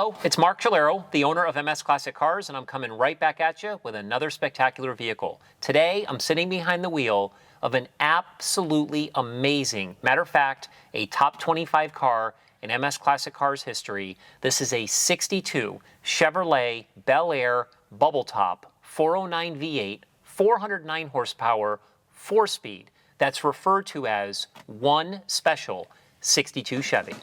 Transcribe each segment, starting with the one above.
Hello, it's Mark Chalero, the owner of MS Classic Cars, and I'm coming right back at you with another spectacular vehicle. Today, I'm sitting behind the wheel of an absolutely amazing, matter of fact, a top 25 car in MS Classic Cars history. This is a 62 Chevrolet Bel Air Bubbletop 409 V8, 409 horsepower, 4-speed. That's referred to as one special 62 Chevy.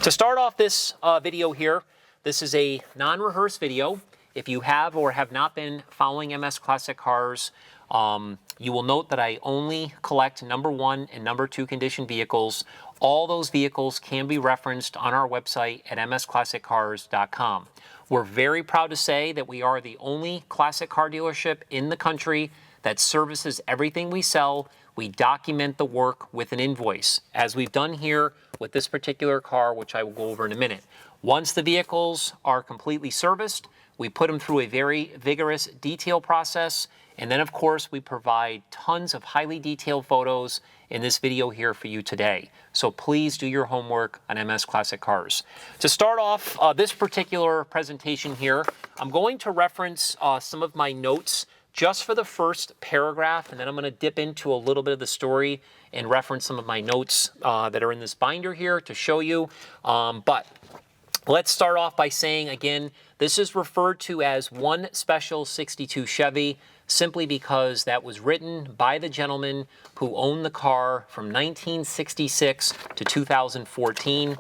To start off this video here, this is a non-rehearsed video. If you have or have not been following MS Classic Cars, you will note that I only collect number 1 and number 2 condition vehicles. All those vehicles can be referenced on our website at msclassiccars.com. We're very proud to say that we are the only classic car dealership in the country that services everything we sell. We document the work with an invoice, as we've done here with this particular car, which I will go over in a minute. Once the vehicles are completely serviced, we put them through a very vigorous detail process, and then of course we provide tons of highly detailed photos in this video here for you today. So please do your homework on MS Classic Cars. To start off this particular presentation here, I'm going to reference some of my notes just for the first paragraph, and then I'm going to dip into a little bit of the story and reference some of my notes that are in this binder here to show you. But let's start off by saying, again, this is referred to as one special 62 Chevy, simply because that was written by the gentleman who owned the car from 1966 to 2014.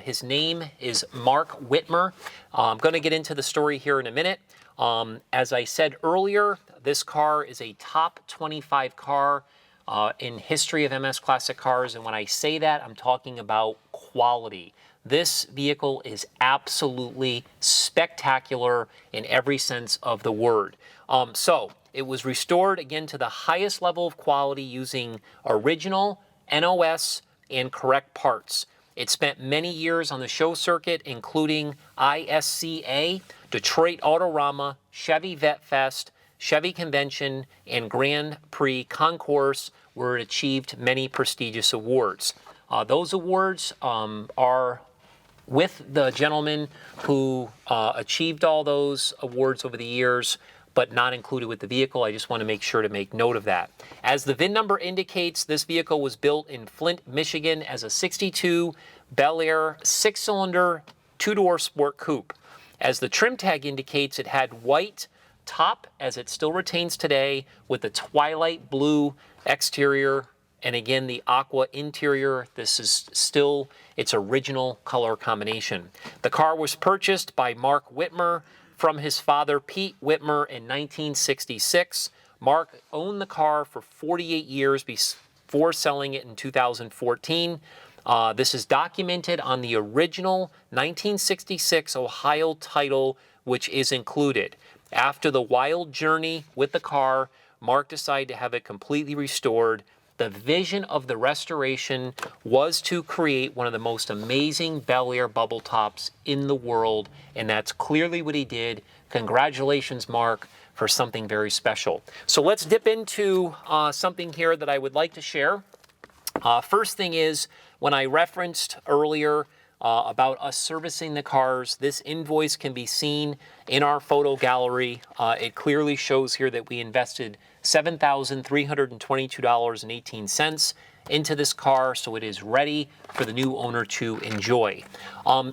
His name is Mark Whitmer. I'm going to get into the story here in a minute. As I said earlier, this car is a top 25 car in history of MS Classic Cars, and when I say that, I'm talking about quality. This vehicle is absolutely spectacular in every sense of the word. So it was restored again to the highest level of quality using original, NOS, and correct parts. It spent many years on the show circuit, including ISCA, Detroit Autorama, Chevy Vettefest, Chevy Convention, and Grand Prix Concours, where it achieved many prestigious awards. Those awards are with the gentleman who achieved all those awards over the years, but not included with the vehicle. I just want to make sure to make note of that. As the VIN number indicates, this vehicle was built in Flint, Michigan as a 62 Bel Air 6-cylinder 2-door Sport Coupe. As the trim tag indicates, it had white top, as it still retains today, with the Twilight Blue exterior, and again the Aqua interior. This is still its original color combination. The car was purchased by Mark Whitmer from his father Pete Whitmer in 1966. Mark owned the car for 48 years before selling it in 2014. This is documented on the original 1966 Ohio title, which is included. After the wild journey with the car, Mark decided to have it completely restored, The vision of the restoration was to create one of the most amazing Bel Air Bubbletops in the world, and that's clearly what he did. Congratulations, Mark, for something very special. So let's dip into something here that I would like to share. First thing is, when I referenced earlier about us servicing the cars, this invoice can be seen in our photo gallery. It clearly shows here that we invested $7,322.18 into this car, so it is ready for the new owner to enjoy.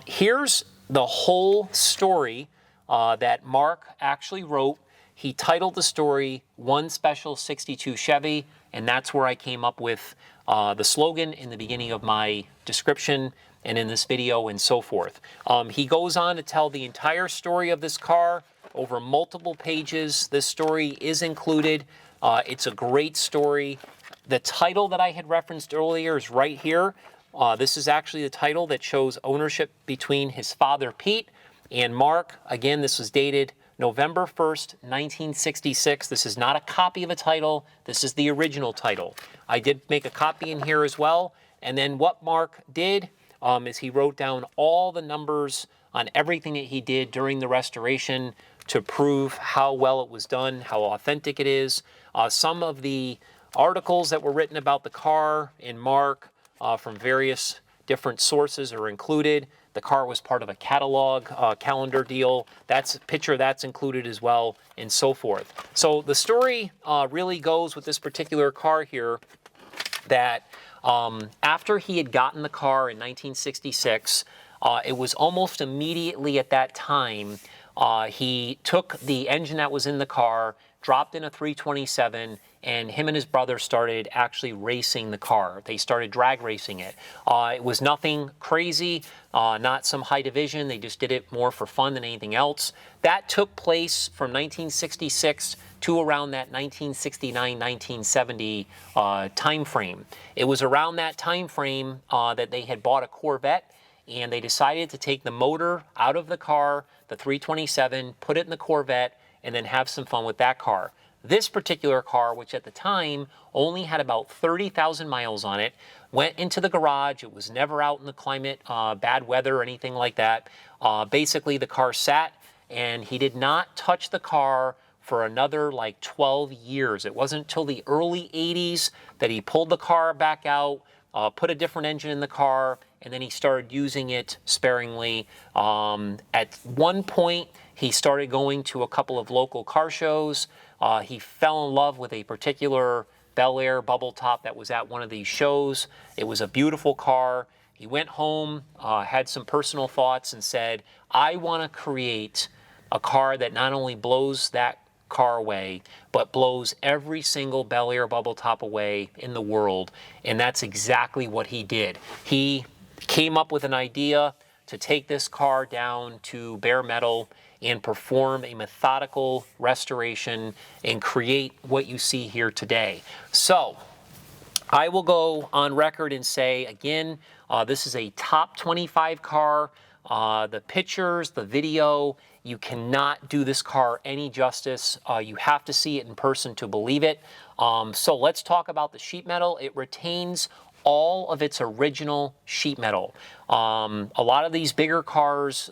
Here's the whole story that Mark actually wrote. He titled the story One Special 62 Chevy, and that's where I came up with the slogan in the beginning of my description and in this video and so forth. He goes on to tell the entire story of this car over multiple pages. This story is included. It's a great story. The title that I had referenced earlier is right here. This is actually the title that shows ownership between his father, Pete, and Mark. Again, this was dated November 1st, 1966. This is not a copy of a title. This is the original title. I did make a copy in here as well. And then what Mark did is he wrote down all the numbers on everything that he did during the restoration to prove how well it was done, how authentic it is. Some of the articles that were written about the car in Mark from various different sources are included. The car was part of a catalog calendar deal. That's a picture that's included as well, and so forth. So the story really goes with this particular car here that after he had gotten the car in 1966, it was almost immediately at that time he took the engine that was in the car, dropped in a 327, and him and his brother started actually racing the car. They started drag racing it. It was nothing crazy, not some high division. They just did it more for fun than anything else. That took place from 1966 to around that 1969-1970 time frame. It was around that time frame that they had bought a Corvette, and they decided to take the motor out of the car, the 327, put it in the Corvette, and then have some fun with that car. This particular car, which at the time only had about 30,000 miles on it, went into the garage. It was never out in the climate, bad weather or anything like that. Basically, the car sat, and he did not touch the car for another like 12 years. It wasn't until the early 80s that he pulled the car back out, put a different engine in the car, and then he started using it sparingly. At one point, he started going to a couple of local car shows. He fell in love with a particular Bel Air Bubbletop that was at one of these shows. It was a beautiful car. He went home, had some personal thoughts, and said, I want to create a car that not only blows that car away, but blows every single Bel Air Bubbletop away in the world. And that's exactly what he did. He came up with an idea to take this car down to bare metal and perform a methodical restoration and create what you see here today. So I will go on record and say, again, this is a top 25 car. The pictures, the video, you cannot do this car any justice. You have to see it in person to believe it. So let's talk about the sheet metal. It retains all of its original sheet metal. A lot of these bigger cars,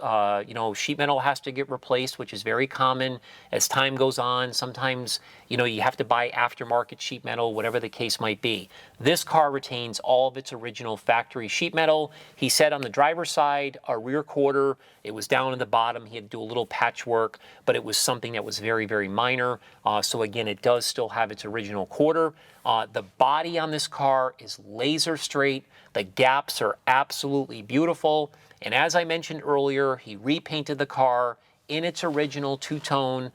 sheet metal has to get replaced, which is very common as time goes on. Sometimes, you have to buy aftermarket sheet metal, whatever the case might be. This car retains all of its original factory sheet metal. He said on the driver's side, a rear quarter, it was down at the bottom. He had to do a little patchwork, but it was something that was very, very minor. So again, it does still have its original quarter. The body on this car is laser straight. The gaps are absolutely beautiful. And as I mentioned earlier, he repainted the car in its original two-tone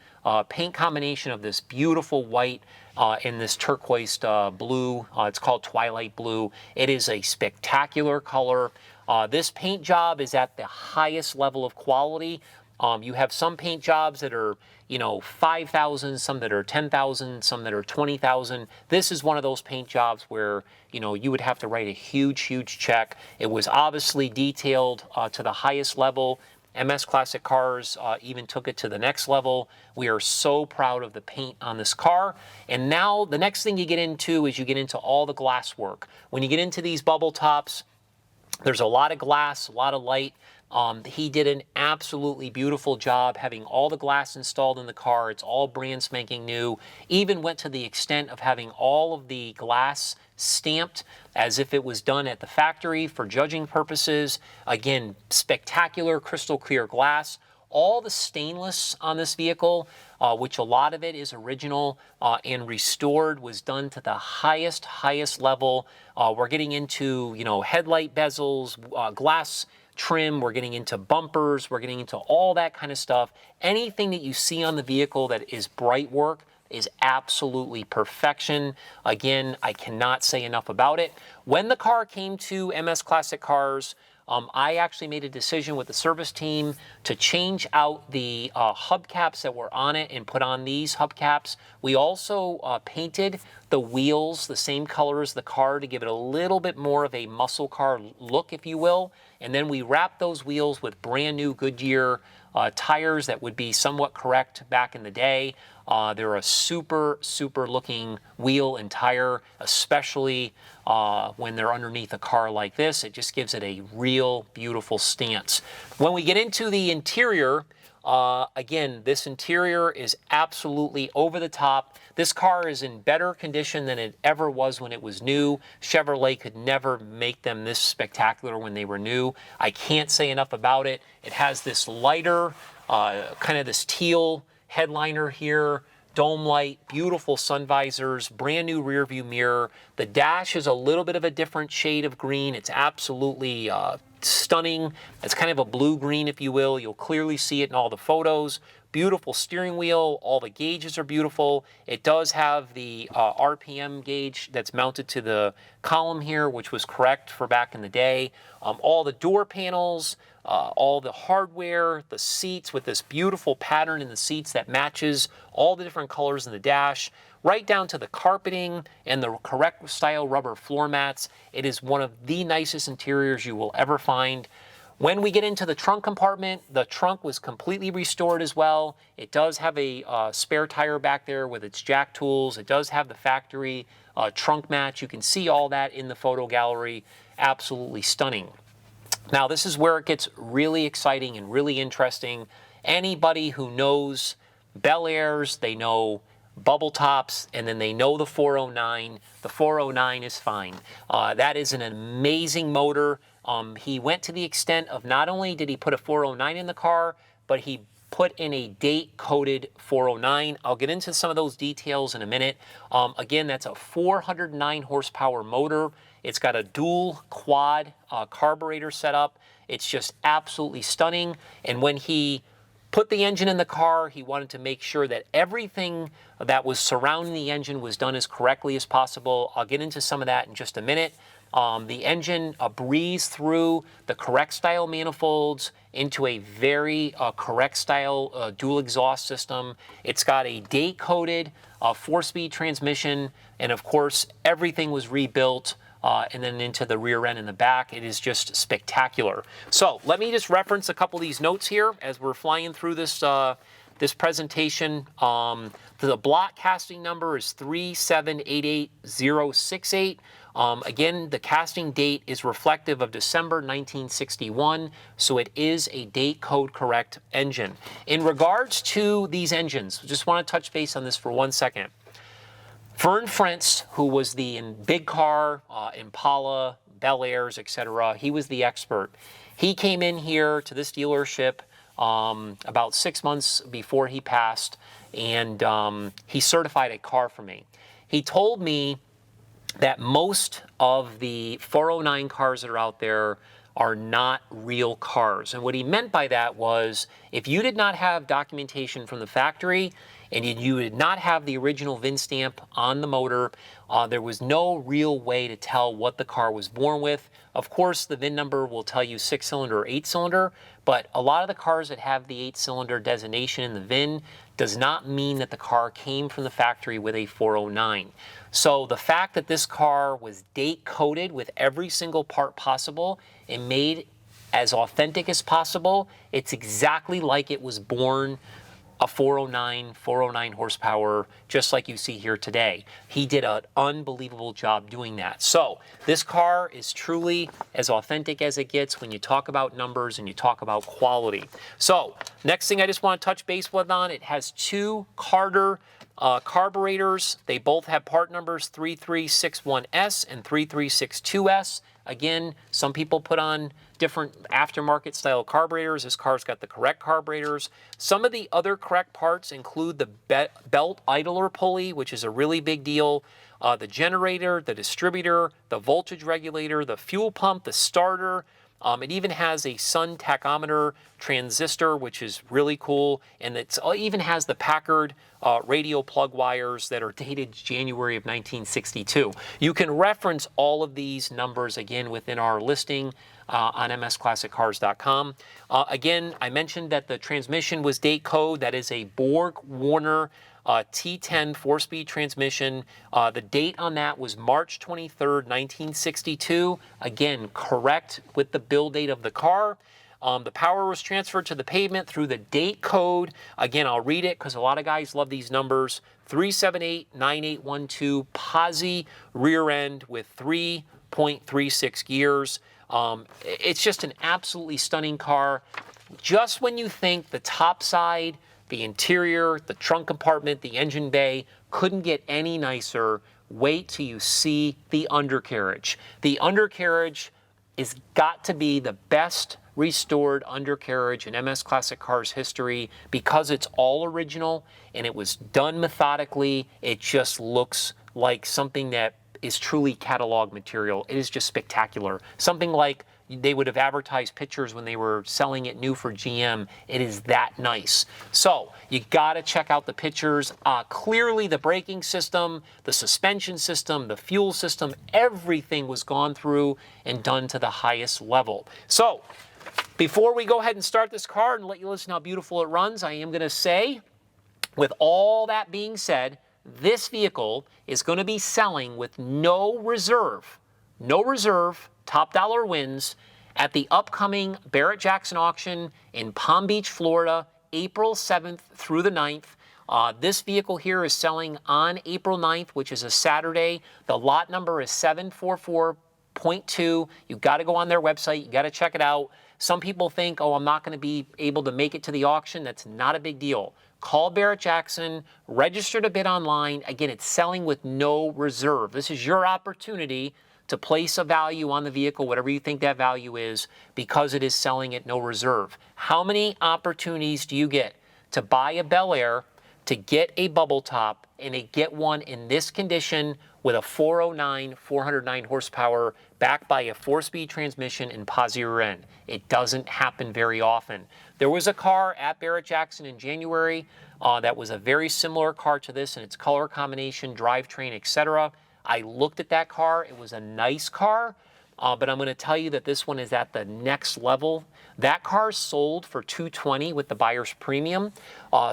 paint combination of this beautiful white and this turquoise blue. It's called Twilight Blue. It is a spectacular color. This paint job is at the highest level of quality. You have some paint jobs that are, 5,000, some that are 10,000, some that are 20,000. This is one of those paint jobs where, you would have to write a huge, huge check. It was obviously detailed to the highest level. MS Classic Cars even took it to the next level. We are so proud of the paint on this car. And now the next thing you get into is you get into all the glass work. When you get into these bubble tops, there's a lot of glass, a lot of light. He did an absolutely beautiful job having all the glass installed in the car. It's all brand spanking new. Even went to the extent of having all of the glass stamped as if it was done at the factory for judging purposes. Again, spectacular crystal clear glass. All the stainless on this vehicle, which a lot of it is original and restored, was done to the highest level. We're getting into, headlight bezels, glass trim, we're getting into bumpers, we're getting into all that kind of stuff. Anything that you see on the vehicle that is bright work is absolutely perfection. Again, I cannot say enough about it. When the car came to MS Classic Cars, I actually made a decision with the service team to change out the hubcaps that were on it and put on these hubcaps. We also painted the wheels the same color as the car to give it a little bit more of a muscle car look, if you will. And then we wrapped those wheels with brand new Goodyear tires that would be somewhat correct back in the day. They're a super looking wheel and tire, especially when they're underneath a car like this. It just gives it a real beautiful stance. When we get into the interior, again, this interior is absolutely over the top. This car is in better condition than it ever was when it was new. Chevrolet could never make them this spectacular when they were new. I can't say enough about it. It has this lighter, kind of this teal headliner here, dome light, beautiful sun visors, brand new rear view mirror. The dash is a little bit of a different shade of green. It's absolutely stunning. It's kind of a blue-green, if you will. You'll clearly see it in all the photos. Beautiful steering wheel. All the gauges are beautiful. It does have the RPM gauge that's mounted to the column here, which was correct for back in the day. All the door panels, all the hardware, the seats with this beautiful pattern in the seats that matches all the different colors in the dash, right down to the carpeting and the correct style rubber floor mats. It is one of the nicest interiors you will ever find. When we get into the trunk compartment, the trunk was completely restored as well. It does have a spare tire back there with its jack tools. It does have the factory trunk match. You can see all that in the photo gallery. Absolutely stunning. Now, this is where it gets really exciting and really interesting. Anybody who knows Bel Airs, they know Bubbletops, and then they know the 409. The 409 is fine. That is an amazing motor. He went to the extent of not only did he put a 409 in the car, but he put in a date-coded 409. I'll get into some of those details in a minute. Again, that's a 409 horsepower motor. It's got a dual quad carburetor setup. It's just absolutely stunning. And when he put the engine in the car, he wanted to make sure that everything that was surrounding the engine was done as correctly as possible. I'll get into some of that in just a minute. The engine breezed through the correct style manifolds into a very correct style dual exhaust system. It's got a date-coded 4-speed transmission, and of course, everything was rebuilt. And then into the rear end and the back. It is just spectacular. So let me just reference a couple of these notes here as we're flying through this this presentation. The block casting number is 3788068. Again, the casting date is reflective of December 1961, so it is a date code correct engine. In regards to these engines, just want to touch base on this for 1 second. Vern Frentz, who was the big car, Impala, Bel Airs, etc., he was the expert. He came in here to this dealership about 6 months before he passed, and he certified a car for me. He told me that most of the 409 cars that are out there are not real cars. And what he meant by that was, if you did not have documentation from the factory and you did not have the original VIN stamp on the motor, there was no real way to tell what the car was born with. Of course, the VIN number will tell you 6-cylinder or 8-cylinder, but a lot of the cars that have the 8-cylinder designation in the VIN does not mean that the car came from the factory with a 409. So the fact that this car was date coded with every single part possible and made as authentic as possible. It's exactly like it was born, a 409 horsepower, just like you see here today. He did an unbelievable job doing that. So this car is truly as authentic as it gets when you talk about numbers and you talk about quality. So next thing I just want to touch base with on, it has two Carter carburetors. They both have part numbers 3361S and 3362S. Again, some people put on different aftermarket style carburetors. This car's got the correct carburetors. Some of the other correct parts include the belt idler pulley, which is a really big deal, the generator, the distributor, the voltage regulator, the fuel pump, the starter. It even has a Sun-Tachometer transistor, which is really cool. And it even has the Packard radio plug wires that are dated January of 1962. You can reference all of these numbers again within our listing on msclassiccars.com. Again, I mentioned that the transmission was date code. That is a Borg Warner T10 4-speed transmission. The date on that was March 23rd, 1962. Again, correct with the build date of the car. The power was transferred to the pavement through the date code. Again, I'll read it because a lot of guys love these numbers. 3789812 POSI rear end with 3.36 gears. It's just an absolutely stunning car. Just when you think the top side, the interior, the trunk compartment, the engine bay couldn't get any nicer, wait till you see the undercarriage. The undercarriage has got to be the best restored undercarriage in MS Classic Cars history because it's all original and it was done methodically. It just looks like something that is truly catalog material. It is just spectacular. Something like they would have advertised pictures when they were selling it new for GM. It is that nice. So you got to check out the pictures. Clearly the braking system, the suspension system, the fuel system, everything was gone through and done to the highest level. So before we go ahead and start this car and let you listen how beautiful it runs, I am going to say, with all that being said, this vehicle is going to be selling with no reserve, top dollar wins at the upcoming Barrett-Jackson auction in Palm Beach, Florida, April 7th through the 9th. This vehicle here is selling on April 9th, which is a Saturday. The lot number is 744.2. You got to go on their website. You got to check it out. Some people think, oh, I'm not going to be able to make it to the auction. That's not a big deal. Call Barrett-Jackson, register to bid online. Again, it's selling with no reserve. This is your opportunity to place a value on the vehicle, whatever you think that value is, because it is selling at no reserve. How many opportunities do you get to buy a Bel Air, to get a bubble top, and to get one in this condition with a 409 horsepower backed by a 4-speed transmission and POSI rear end? It doesn't happen very often. There was a car at Barrett-Jackson in January that was a very similar car to this in its color combination, drivetrain, etc. I looked at that car. It was a nice car, but I'm going to tell you that this one is at the next level. That car sold for $220 with the buyer's premium.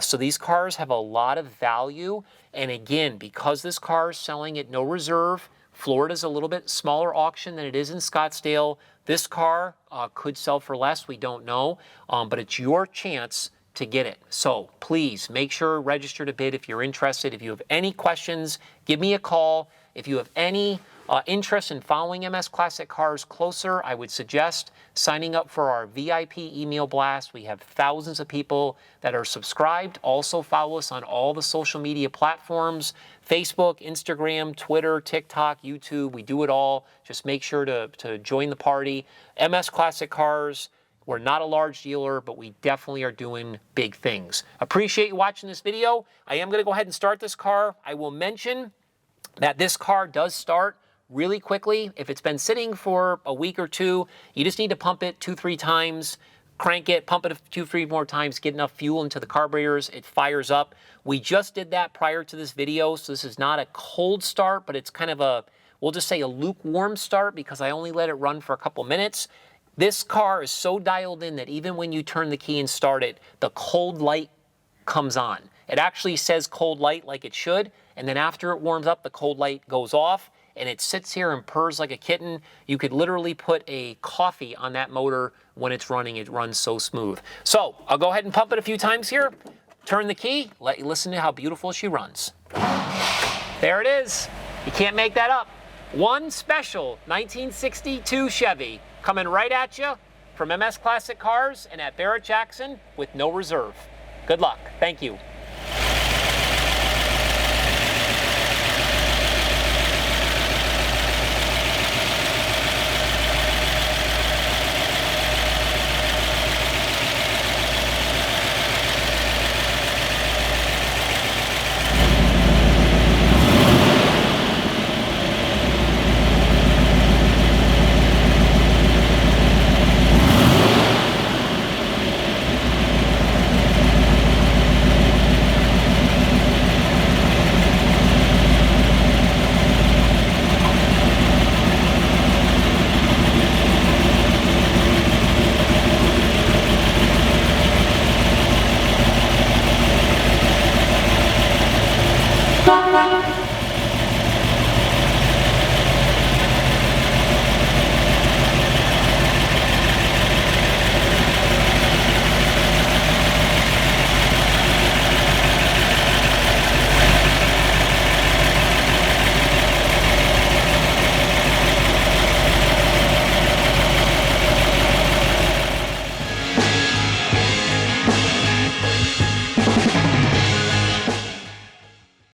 So these cars have a lot of value. And again, because this car is selling at no reserve, Florida's a little bit smaller auction than it is in Scottsdale. This car could sell for less. We don't know, but it's your chance to get it. So please make sure register to bid if you're interested. If you have any questions, give me a call. If you have any interest in following MS Classic Cars closer, I would suggest signing up for our VIP email blast. We have thousands of people that are subscribed. Also follow us on all the social media platforms, Facebook, Instagram, Twitter, TikTok, YouTube. We do it all. Just make sure to join the party. MS Classic Cars, we're not a large dealer, but we definitely are doing big things. Appreciate you watching this video. I am going to go ahead and start this car. I will mention that this car does start really quickly. If it's been sitting for a week or two, you just need to pump it 2-3 times, crank it, pump it 2-3 more times, get enough fuel into the carburetors, it fires up. We just did that prior to this video, so this is not a cold start, but it's kind of a, we'll just say a lukewarm start because I only let it run for a couple minutes. This car is so dialed in that even when you turn the key and start it, the cold light comes on. It actually says cold light like it should, and then after it warms up, the cold light goes off. and it sits here and purrs like a kitten. You could literally put a coffee on that motor when it's running. It runs so smooth. So I'll go ahead and pump it a few times here. Turn the key, let you listen to how beautiful she runs. There it is. You can't make that up. One special 1962 Chevy coming right at you from MS Classic Cars and at Barrett-Jackson with no reserve. Good luck. Thank you.